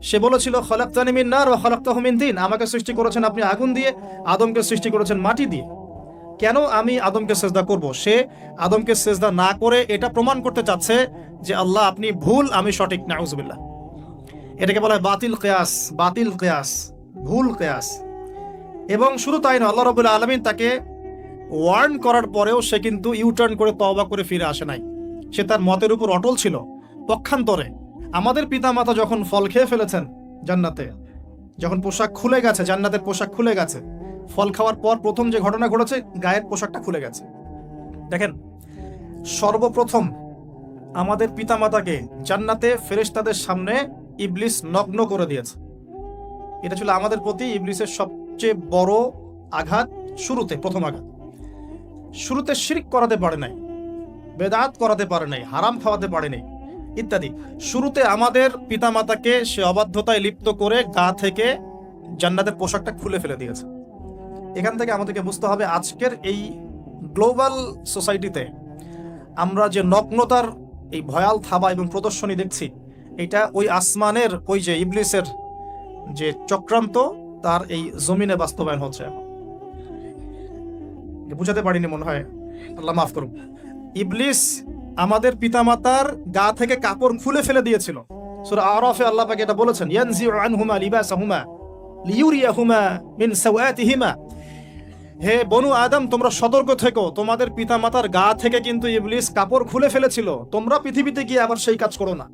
সে বলেছিল খলাকতানি মিন নার ওয়া খলাকতাহু মিন তিন, আমাকে সৃষ্টি করেছেন আপনি আগুন দিয়ে, আদমকে সৃষ্টি করেছেন মাটি দিয়ে, কেন আমি আদমকে সেজদা করব? সে আদমকে সেজদা না করে এটা প্রমাণ করতে চাচ্ছে যে আল্লাহ আপনি ভুল, আমি সঠিক। নাউজুবিল্লাহ। এটাকে বলা হয় বাতিল কিয়াস, বাতিল কিয়াস, ভুল কিয়াস। এবং শুধু তাই নয়, আল্লাহ রাব্বুল আলামিন তাকে ওয়ার্ন করার পরেও সে কিন্তু ইউটার্ন করে তওবা করে ফিরে আসে নাই। সে তার মতের উপর অটল ছিল। পক্ষান্তরে আমাদের পিতামাতা যখন ফল খেয়ে ফেলেছেন জান্নাতে, যখন পোশাক খুলে গেছে, জান্নাতের পোশাক খুলে গেছে, ফল খাওয়ার পর প্রথম যে ঘটনা ঘটেছে, গায়ের পোশাকটা খুলে গেছে। দেখেন, সর্বপ্রথম আমাদের পিতামাতাকে জান্নাতে ফেরেশতাদের সামনে ইবলিস নগ্ন করে দিয়েছে। এটা ছিল আমাদের প্রতি ইবলিসের সবচেয়ে বড় আঘাত। শুরুতে, প্রথম আঘাত। শুরুতে শিরক করাতে পারে নাই, বেদাত করাতে পারে নাই, হারাম খাওয়াতে পারে নাই ইত্যাদি। শুরুতে আমাদের পিতামাতাকে সে অবাধ্যতায় লিপ্ত করে গা থেকে জান্নাতের পোশাকটা খুলে ফেলে দিয়েছে। এখান থেকে আমাদেরকে বুঝতে হবে, আজকের এই গ্লোবাল সোসাইটিতে আমরা যে নগ্নতার এই ভয়াল থাবা এবং প্রদর্শনী দেখছি, এটা ওই আসমানের ওই যে ইবলিসের যে চক্রান্ত, তার এই জমিনে বাস্তবায়ন হচ্ছে। বুঝাতে পারিনি মনে হয়, আল্লাহ মাফ করুন। ইবলিস আমাদের পিতামাতার গা থেকে কাপড় খুলে ফেলে দিয়েছিল। সূরা আরাফে আল্লাহ পাক এটা বলেছেন, ইয়ানজিউ আনহুমা লিবাসাহুমা লিইউরিয়াহুমা মিন সাওয়াতিহিমা। হে বনু আদম, তোমরা সতর্ক থেকো, তোমাদের পিতামাতার গা থেকে কিন্তু ইবলিস কাপড় খুলে ফেলেছিল, তোমরা পৃথিবীতে গিয়ে আবার সেই কাজ করো না।